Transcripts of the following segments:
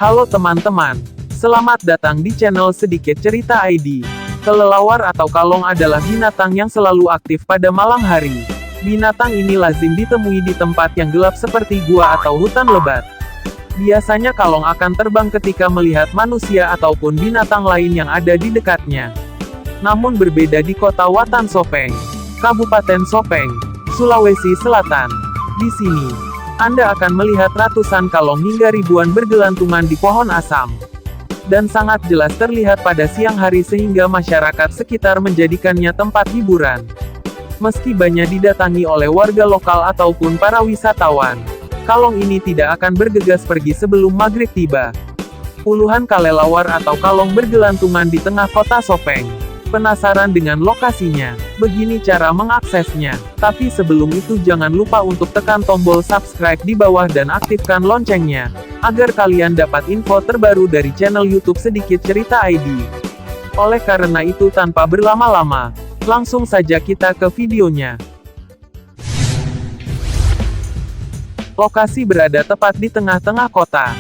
Halo teman-teman, selamat datang di channel Sedikit Cerita ID. Kelelawar atau kalong adalah binatang yang selalu aktif pada malam hari. Binatang ini lazim ditemui di tempat yang gelap seperti gua atau hutan lebat. Biasanya kalong akan terbang ketika melihat manusia ataupun binatang lain yang ada di dekatnya. Namun berbeda di kota Watan Sopeng, Kabupaten Sopeng, Sulawesi Selatan. Di sini, Anda akan melihat ratusan kalong hingga ribuan bergelantungan di pohon asam. Dan sangat jelas terlihat pada siang hari sehingga masyarakat sekitar menjadikannya tempat hiburan. Meski banyak didatangi oleh warga lokal ataupun para wisatawan, kalong ini tidak akan bergegas pergi sebelum maghrib tiba. Puluhan kelelawar atau kalong bergelantungan di tengah kota Sopeng. Penasaran dengan lokasinya? Begini cara mengaksesnya. Tapi sebelum itu jangan lupa untuk tekan tombol subscribe di bawah dan aktifkan loncengnya, agar kalian dapat info terbaru dari channel YouTube Sedikit Cerita ID. Oleh karena itu tanpa berlama-lama, langsung saja kita ke videonya. Lokasi berada tepat di tengah-tengah kota.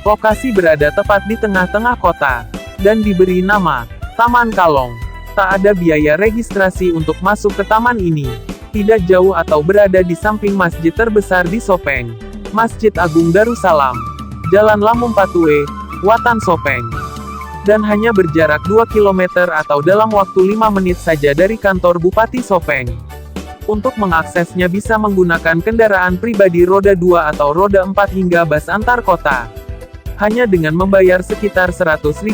Lokasi berada tepat di tengah-tengah kota, dan diberi nama Taman Kalong. Tak ada biaya registrasi untuk masuk ke taman ini. Tidak jauh atau berada di samping masjid terbesar di Sopeng, Masjid Agung Darussalam, Jalan Lamung Patue, Watan Sopeng. Dan hanya berjarak 2 km atau dalam waktu 5 menit saja dari kantor Bupati Sopeng. Untuk mengaksesnya bisa menggunakan kendaraan pribadi roda 2 atau roda 4 hingga bus antar kota. Hanya dengan membayar sekitar Rp100.000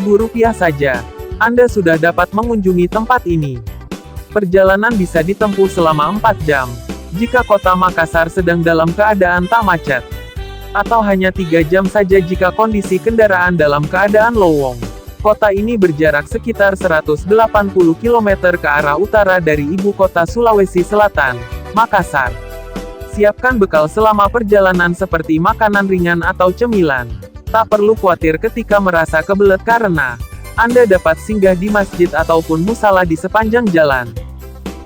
saja, Anda sudah dapat mengunjungi tempat ini. Perjalanan bisa ditempuh selama 4 jam, jika kota Makassar sedang dalam keadaan tak macet. Atau hanya 3 jam saja jika kondisi kendaraan dalam keadaan lowong. Kota ini berjarak sekitar 180 km ke arah utara dari ibu kota Sulawesi Selatan, Makassar. Siapkan bekal selama perjalanan seperti makanan ringan atau cemilan. Tak perlu khawatir ketika merasa kebelet karena Anda dapat singgah di masjid ataupun musala di sepanjang jalan.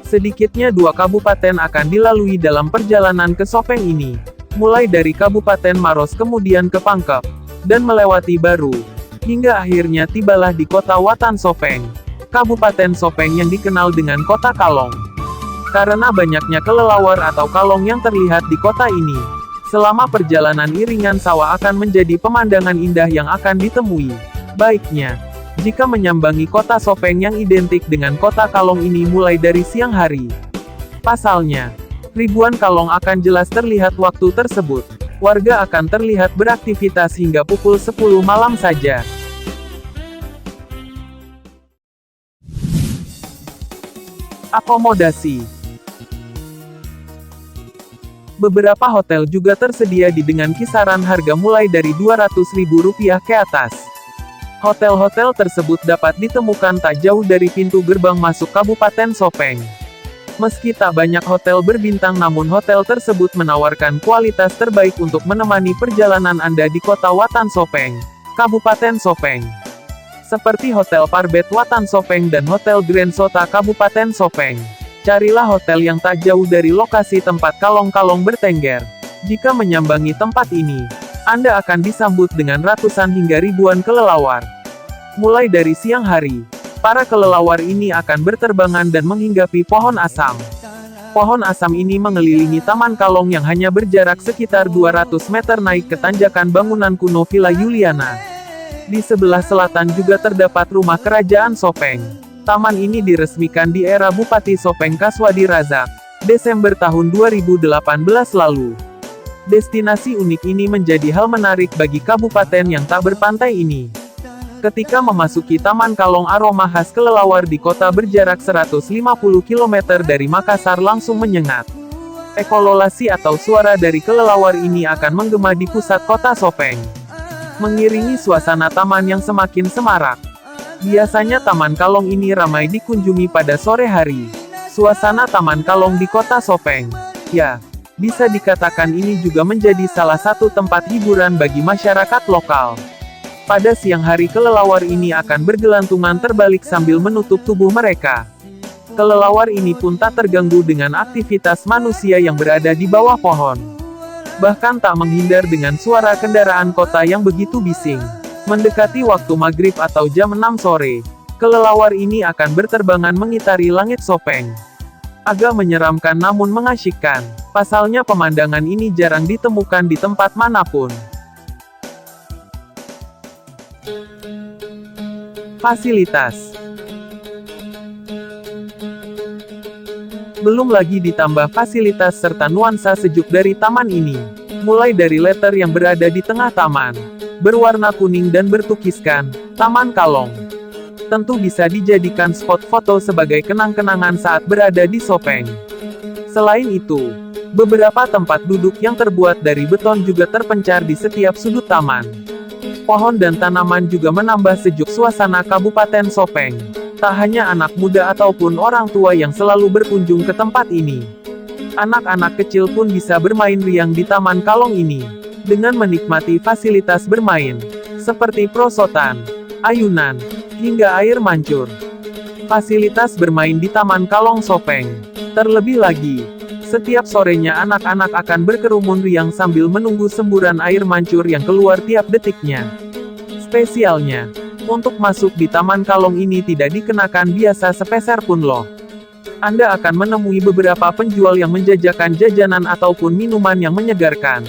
Sedikitnya 2 kabupaten akan dilalui dalam perjalanan ke Sopeng ini. Mulai dari Kabupaten Maros kemudian ke Pangkep, dan melewati Baru, hingga akhirnya tibalah di kota Watan Sopeng, Kabupaten Sopeng yang dikenal dengan Kota Kalong. Karena banyaknya kelelawar atau kalong yang terlihat di kota ini, selama perjalanan iringan sawah akan menjadi pemandangan indah yang akan ditemui. Baiknya, jika menyambangi kota Sopeng yang identik dengan kota kalong ini mulai dari siang hari. Pasalnya, ribuan kalong akan jelas terlihat waktu tersebut. Warga akan terlihat beraktivitas hingga pukul 10 malam saja. Akomodasi. Beberapa hotel juga tersedia dengan kisaran harga mulai dari Rp200.000 ke atas. Hotel-hotel tersebut dapat ditemukan tak jauh dari pintu gerbang masuk Kabupaten Sopeng. Meski tak banyak hotel berbintang namun hotel tersebut menawarkan kualitas terbaik untuk menemani perjalanan Anda di kota Watan Sopeng, Kabupaten Sopeng. Seperti Hotel Parbet Watan Sopeng dan Hotel Grand Sota Kabupaten Sopeng. Carilah hotel yang tak jauh dari lokasi tempat kalong-kalong bertengger. Jika menyambangi tempat ini, Anda akan disambut dengan ratusan hingga ribuan kelelawar. Mulai dari siang hari, para kelelawar ini akan berterbangan dan menghinggapi pohon asam. Pohon asam ini mengelilingi Taman Kalong yang hanya berjarak sekitar 200 meter naik ke tanjakan bangunan kuno Villa Juliana. Di sebelah selatan juga terdapat rumah kerajaan Sopeng. Taman ini diresmikan di era Bupati Sopeng Kaswadi Razak, Desember tahun 2018 lalu. Destinasi unik ini menjadi hal menarik bagi kabupaten yang tak berpantai ini. Ketika memasuki Taman Kalong, aroma khas kelelawar di kota berjarak 150 km dari Makassar langsung menyengat. Ekololasi atau suara dari kelelawar ini akan menggema di pusat kota Sopeng, mengiringi suasana taman yang semakin semarak. Biasanya Taman Kalong ini ramai dikunjungi pada sore hari. Suasana Taman Kalong di kota Sopeng, ya, bisa dikatakan ini juga menjadi salah satu tempat hiburan bagi masyarakat lokal. Pada siang hari kelelawar ini akan bergelantungan terbalik sambil menutup tubuh mereka. Kelelawar ini pun tak terganggu dengan aktivitas manusia yang berada di bawah pohon. bahkan tak menghindar dengan suara kendaraan kota yang begitu bising. Mendekati waktu maghrib atau jam 6 sore, kelelawar ini akan berterbangan mengitari langit Sopeng. Agak menyeramkan namun mengasyikkan. Pasalnya pemandangan ini jarang ditemukan di tempat manapun. Fasilitas. Belum lagi ditambah fasilitas serta nuansa sejuk dari taman ini. Mulai dari letter yang berada di tengah taman, berwarna kuning dan bertukiskan, Taman Kalong. Tentu bisa dijadikan spot foto sebagai kenang-kenangan saat berada di Sopeng. Selain itu, beberapa tempat duduk yang terbuat dari beton juga terpencar di setiap sudut taman. Pohon dan tanaman juga menambah sejuk suasana Kabupaten Sopeng. Tak hanya anak muda ataupun orang tua yang selalu berkunjung ke tempat ini. Anak-anak kecil pun bisa bermain riang di Taman Kalong ini, dengan menikmati fasilitas bermain, seperti perosotan, ayunan, hingga air mancur. Fasilitas bermain di Taman Kalong Sopeng. Terlebih lagi, setiap sorenya anak-anak akan berkerumun riang sambil menunggu semburan air mancur yang keluar tiap detiknya. Spesialnya, untuk masuk di Taman Kalong ini tidak dikenakan biasa sepeser pun loh. Anda akan menemui beberapa penjual yang menjajakan jajanan ataupun minuman yang menyegarkan.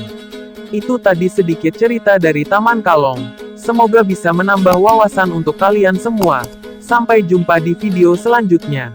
Itu tadi sedikit cerita dari Taman Kalong. Semoga bisa menambah wawasan untuk kalian semua. Sampai jumpa di video selanjutnya.